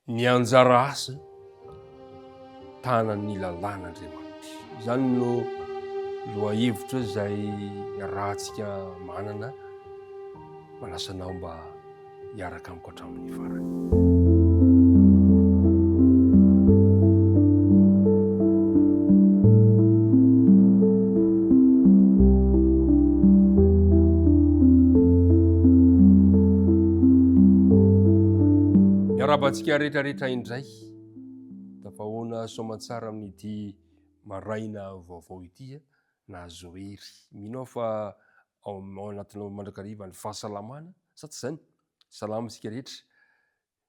Ny anjara asa tanan'ny lalàn'Andriamanitra. Izany no lohahevitra izay rahantsika manana manasanao mba hiaraka amiko hatramin'ny farany. Miarabantsika rehetrarehetra indray tafahoana soamantsara amin'ity maraina vaovao ity na azo hery. Mino aho fa ao anatinao mandrakariva ny fahasalamana sa tsy izany? Salama isika rehetra.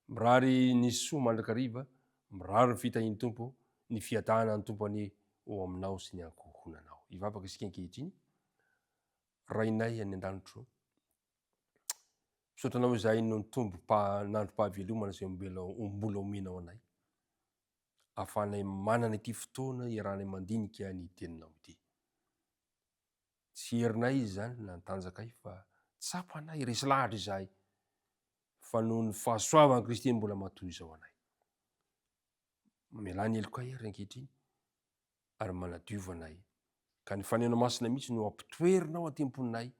Mirary ny soa mandrakariva, mirary ny fitahin'ny tompo, ny fiadanany tompony ho aminao sy ny ankohonanao. Hivavaka isika ankehitriny. Rainay any an-danitro, misaotranao izay no tombo nandrom-pahavelomana izay mbola omenao anay. Ahafahanay manana ity fotoana iarahanay mandinika ny teninao ity. Tsy herinay izy izany na nitanjakay fa tsapanay resy lahatra izahay fa noho ny fahasoavan'i Kristy mbola matoy izao anay. Mialany heloka hery ankehitriny ary manadiovanay ka ny fanena masina mihitsy no ampitoerinao atemponay,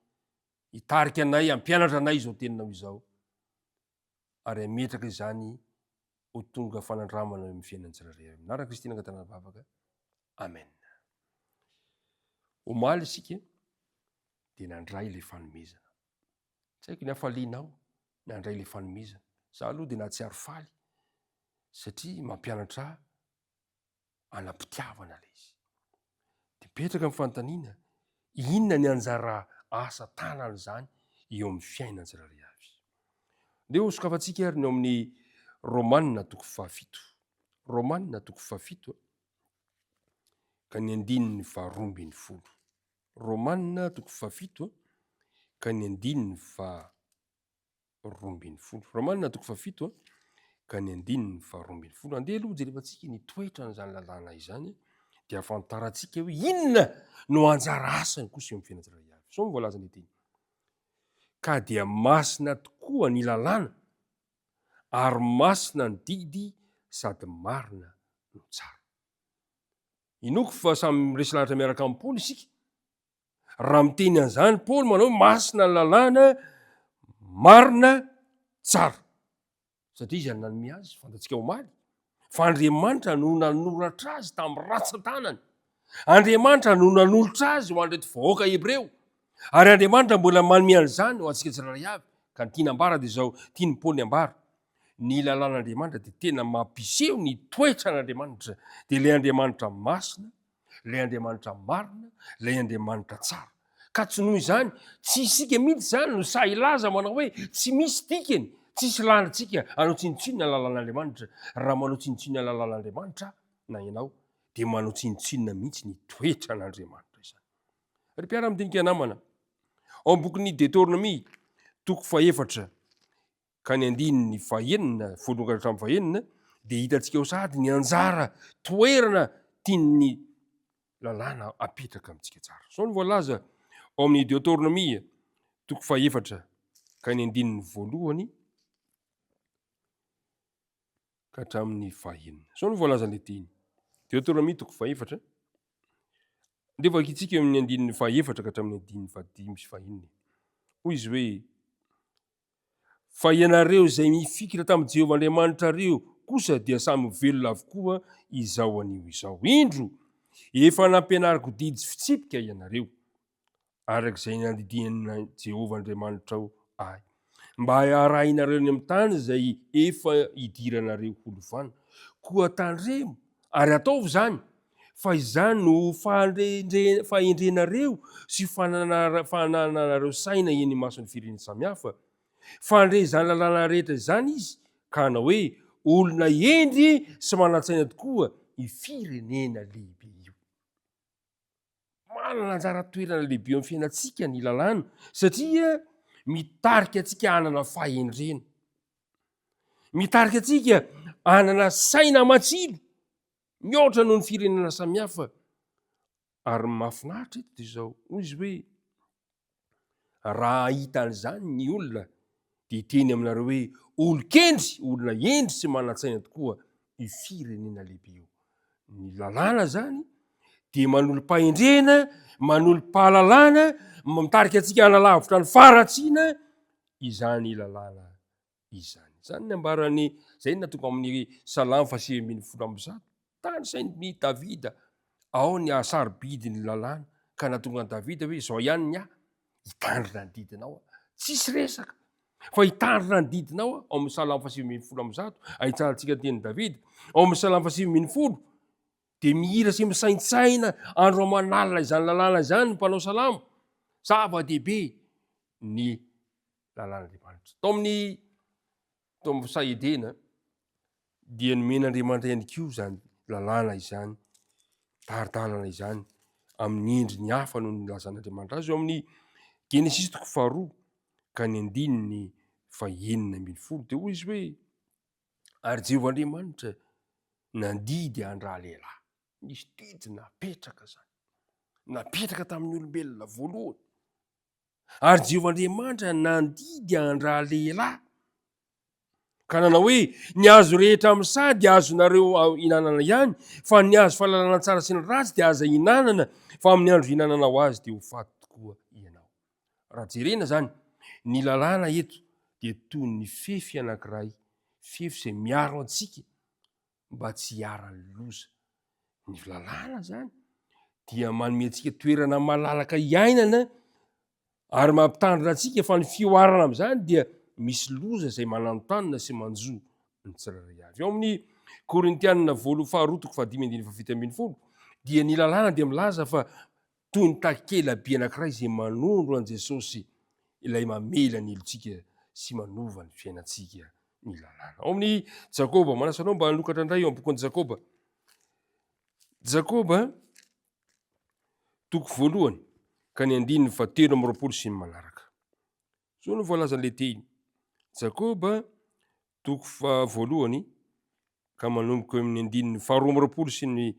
hitarika anay, ampianatra anay izao teninao izao ary ametraka izany ho tonga fanandramana amin'ny fiainan'ny tsirairay. Amin'an'i Kristy nangatana vavaka. Amen. Omaly isika dia nandray ilay fanomezana. Tsy haiko ny hafalianao nandray ilay fanomezana. Za aloha dia nahatsiaro faly satria mampianatra anam-pitiavana ilay izy. Dia petraka amin'ny fanontaniana, inona ny anjara asa tanana izany eo amin'ny fiainan'ny tsirairay avy. Ndeha ho sokafantsika ary ny eo amin'ny Romanina toko 7. Romanina toko 7 ka ny 12. Romanina toko 7 ka ny 12. Romanina toko 7 ka ny 12. Andeha aloha jerevantsika ny toetra n'izany lalàna izany dia afantarantsika hoe inona no anjara asany kosa eo amin'ny fiainan'ny tsirairay avy. Sao ny voalaza ny teny. Ka dia masina tokoa ny lalàna ary masina ny didy sady marina no tsara. Inoko fa samy resy lahatra miaraka amin'ny Paoly isika. Raha miteny an'izany Paoly manao masina ny lalàna, marina, tsara. Satria izy nanome azy, fantatsika omaly, fa Andriamanitra no nanoratra azy tamin'ny ratsan-tanany. Andriamanitra no nanolotra azy ho an'ireto vahoaka Hebreo. Ary Andriamanitra mbola manome an'izany ho antsika tsirairay avy. Ka ny tiany ambara dia izao, tiany Paoly ambara. Ny lalàn'Andriamanitra dia tena mampiseho ny toetra n'Andriamanitra. Dia ilay Andriamanitra masina, ilay Andriamanitra marina, ilay Andriamanitra tsara. Ka tsy noho izany, tsy isika mihitsy izany no sahy ilaza manao hoe tsy misy dikany, tsisy lanitsika hanao tsinitsinina lalàn'Andriamanitra. Raha manao tsinitsinina lalàn'Andriamanitra na ianao dia manao tsinitsinina mihitsy ny toetra n'Andriamanitra izany. Ry mpiara midinika namana, ao amin'ny bokin'ny Deutéronomie toko 4 ka ny 9 voalohany hatramin'ny 9 dia hitantsika ao sady ny anjara toerana tian'ny lalàna apetraka amintsika tsara. Sao ny voalaza ao amin'ny Deutéronomie toko 4 ka ny 1 ka hatramin'ny 9. Sao ny voalaza ny teny. Deutéronomie toko 4 dia vakitsika eo amin'ny 1 ka hatramin'ny 5. Hoy izy hoe: fa ianareo izay mifikitra tamin'i Jehovah Andriamanitrareo kosa dia samy velona avokoa izao anio izao. Indro efa nampianariko didy sy fitsipika ianareo arak'izay nandidiana Jehovah Andriamanitrao ahy, mba arahinareo ny amin'ny tany izay efa hidiranareo holovana. Koa tandremo ary ataovy izany, fa izany no fahendrenareo sy fananareo saina eny mason'ny firenena samihafa. Fandre izany lalàna rehetra izany izy ka hanao hoe olona endry sy manan-tsaina tokoa i firenena lehibe io. Manana anjara toerana lehibe amin'ny fiainantsika ny lalàna satria mitarika antsika hanana fahendrena, mitarika antsika hanana saina matsilo mihoatra noho ny firenena samihafa. Ary mahafinaritra eto dia izao, hoy izy hoe raha hitan'izany ny olona de teny aminareo hoe olo-kendry olona endry sy manan-tsaina tokoa i firenena lehibe io. Ny lalàna zany de manolo-pahendrena, manolo-pahalalana, mitarika antsika analavitra ny faratsiana izany lalàna izany. Zany ny ambarany zay natonga amin'ny Salamo 121 tany sain'ny Davida ao ny asarobidi ny lalàna ka natonga ny Davida hoe zao ihany ny hitandrina ny didinao tsisy resaka fa hitandrina ny didinao ao amin'ny Salamo 121 ahitsantsika teny Davida ao amin'ny Salamo 120 de mihira sy misaintsaina andro amanalina izany lalàna izany ny mpanao salamo zava-dehibe ny lalàna Andriamanitra. Tao amin'ny sahedena dia nomen'Andriamanitra ihany koa zany lalàna izany taridalana izany amin'ny endriny hafa noho ny lazan'Andriamanitra azy eo amin'ny Genesis 2 ka ny 9:20 de hoy izy hoe ary Jehovahandriamanitra nandidy andra lehilahy. Nisy didy napetraka zany, napetraka tamin'ny olombelona voalohany ary Jehovahandriamanitra nandidy andra lehilahy ka nanao hoe ny azo rehetra amin'ny sady azonareo hinanana ihany fa ny azo fahalalana tsara sy ny ratsy de aza hinanana fa amin'ny andro hinanana ho azy de ho faty tokoa ianao. Raha jerena zany ny lalàna eto de toy ny fefy anankiray, fefy izay miaro antsika mba tsy hiaran'ny loza. Ny lalàna zany dia manome antsika toerana malalaka iainana ary mampitandrina antsika fa ny fioarana amin'izany dia misy loza izay mananotanina sy manjo ny tsirairay avy. Ao amin'ny Korintianina 2:5-7 dia ny lalàna dia milaza fa toy ny takela-by anankiray izay manondro an' Jesosy ilay mamela ny ilontsika sy manova ny fiainantsika ny lalàna. Ao amin'ny Jakoba, manasanao mba hanokatra indray eo amin'ny bokon'ny Jakoba. Jakoba 1 ka ny 7 sy ny manaraka. So no voalazan'le teny. Jakoba 1 ka manomboka amin'ny 2 sy ny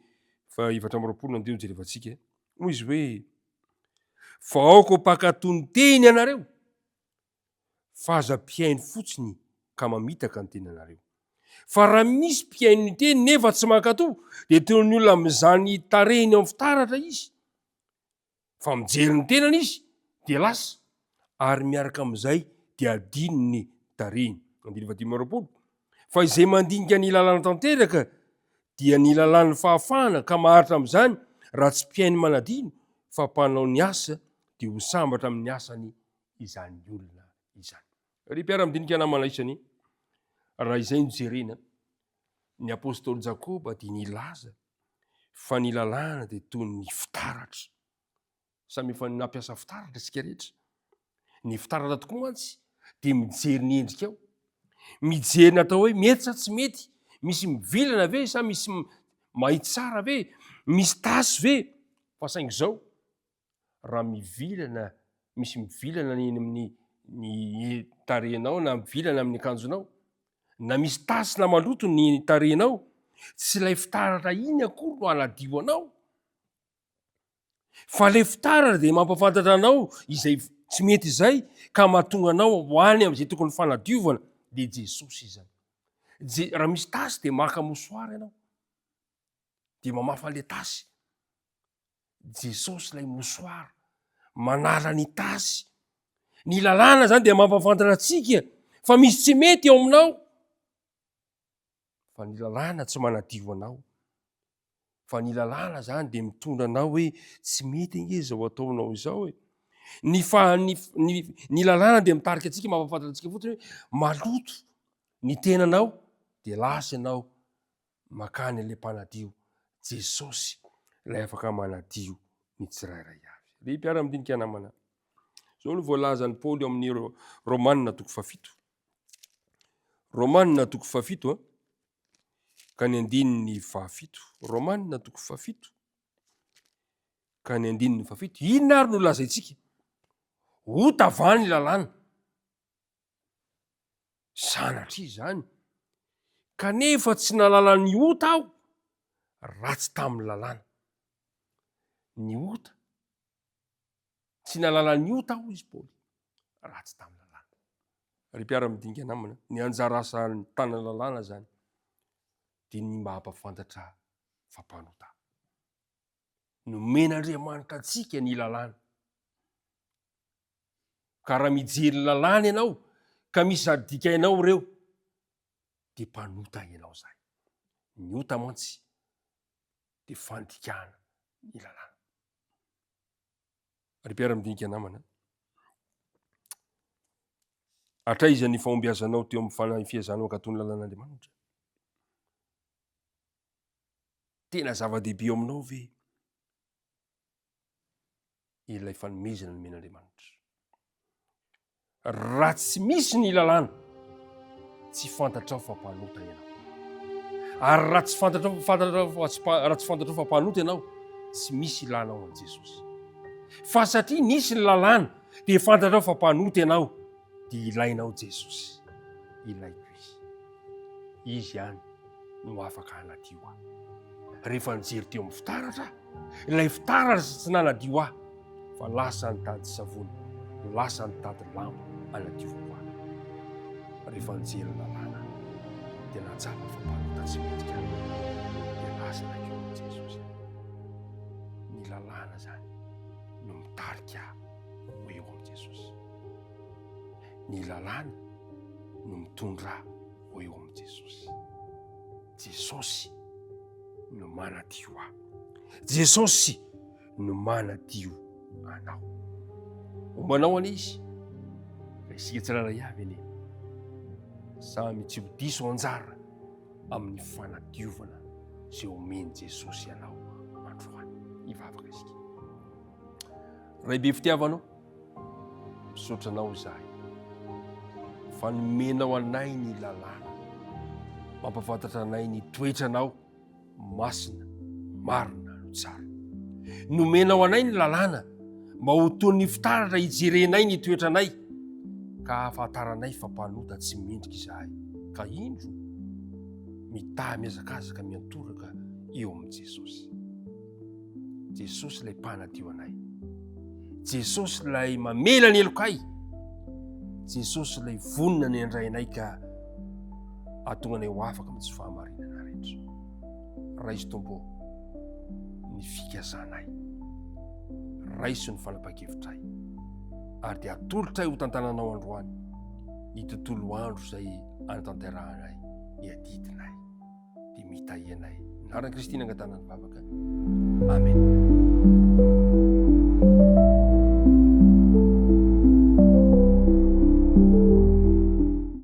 7 andeo jerevantsika. Hoy izy hoe fa aoko mpakatony teny anareo fa aza mpiaino fotsiny ka mamitaka ny teny anareo. Fa raha misy mpiaino ny teny nefa tsy mankatò de toy ny olona mizany tarehiny ao amin'ny fitaratra izy fa mijery ny tenany izy de lasa ary miaraka amin'izay de adino ny tarehiny. 15 fa izay mandinika ny lalàna tanteraka dia ny lalàn'ny fahafahana ka maharitra amin'izany raha tsy mpiaino manadino fa mpanao ny asa de ho sambatra amin'ny asany izany olona izany. Ry mpiara-midinika namana isany raha izay no jerena ny apôstôly Jakoba dia nilaza fa ny lalàna dia toy ny fitaratra. Samy efa nampiasa fitaratra isika rehetra. Ny fitaratra tokoa mantsy dia mijery ny endrika ao. Mijery natao hoe mety sa tsy mety, misy mivilana ve sa misy mahitsy tsara ve, misy tasy ve, fa saingy zao raha mivilana, misy mivilana eny amin'ny tarehinao na mivilana amin'ny akanjonao na misy tasy na maloto ny tarehinao, tsy ilay fitaratra iny akory no hanadio anao fa ilay fitaratra dia mampafantatra anao izay tsy mety izay ka mahatonga anao ho any amin'izay tokony fanadiovana dia Jesosy izany. Raha misy tasy dia maka mosoara ianao dia mamafa ilay tasy. Jesosy ilay mosoara manala ny tasy. Ny lalàna zany dia mampafantatra antsika fa misy tsy mety eo aminao fa ny lalàna tsy manadio anao. Fa ny lalàna zany dia mitondra anao hoe tsy mety ange zao ataonao izao e. Ny lalàna dia mitarika antsika mampafantatra antsika fotsiny hoe maloto ny tenanao dia lasa ianao makany ilay mpanadio Jesosy ilay afaka manadio ny tsirairay avy. Ry mpiara-midinika namana, zao no voalazan'ny Paoly amin'ny Romanina 7. Romanina 7 ka ny 17. Romanina 7 ka ny 17. Inona ary no lazaintsika? Ho tavany lalàna. Sanatria izany. Kanefa tsy nalala ny ota aho ratsy tamin'ny lalàna. Ny ota. Tsy nalala ny ota aho izy Paoly ratsy tamin'ny lalàna. ry mpiara-midinika namana ny anjara asan'ny tanalalàna zany dia ny mba hampafantatra fampanota. Nomen'Andriamanitra antsika ny lalàna. Ka raha mijery lalàna ianao ka misy zadikainao ireo dia mpanota ianao zay. Ny ota mantsy dia fandikana ny lalàna. Ry mpiara-midinika namana, hatraiza ny fahombiazanao teo amin'ny fihazanao ankatony lalàn'Andriamanitra? Tena zava-dehibe eo aminao ve ilay fanomezana nomen'Andriamanitra? Raha tsy misy ny lalàna, tsy fantatrao fa mpanota ianao. Ary raha tsy fantatrao fa mpanota ianao, tsy misy ilanao an' Jesosy. Fa satria nisy ny lalàna dia fantatrao fa mpanota ianao, dia ilainao Jesosy. Ilaiko izy. Izy ihany no afaka hanadio aho. Rehefa nijery teo amin'ny fitaratra, ilay fitaratra tsy nanadio aho, fa lasa nitady savony, lasa nitady lamba hanadiovako aho. Rehefa nijery lalàna dia natsapa fa mpanota tsy mendrika aho, dia lasa nakeo amin'i Jesosy. Ny lalàna zany no mitarika ho eo amin'i Jesosy. Ny lalàna no mitondra ho eo amin'i Jesosy. Jesosy no manadio aho. Jesosy no manadio anao. Hombanao any izy, ka isika tsiraray avy anie samy tsy ho diso anjara amin'ny fanadiovana izay omeny Jesosy anao androany. Ivavaka isika. Ray be fitiavanao, misaotra anao izahay fa nomenao anay ny lalàna, mampafantatra anay ny toetranao masina, marina no tsara. Nomenao anay ny lalàna mba ho toy ny fitaratra hijerenay ny toetranay, ka ahafantaranay fa mpanota tsy mendrika izahay, ka indro mitaha miazakazaka miantoraka eo amin'i Jesosy. Jesosy ilay mpanadio anay. Jesosy ilay mamela ny elokay. Jesosy ilay vonona ny andrainay ka ahatonganay ho afaka amin'ny tsy fahamarinana rehetra. Raiso tompo ny fikazanay, raiso ny fanapa-kevitray, ary dia atolotray ho tantananao androany ny tontolo andro izay anatanterahanay, ny adidinay, dia mitahianay. Naran'i Kristy nangatana ny vavaka. Amen.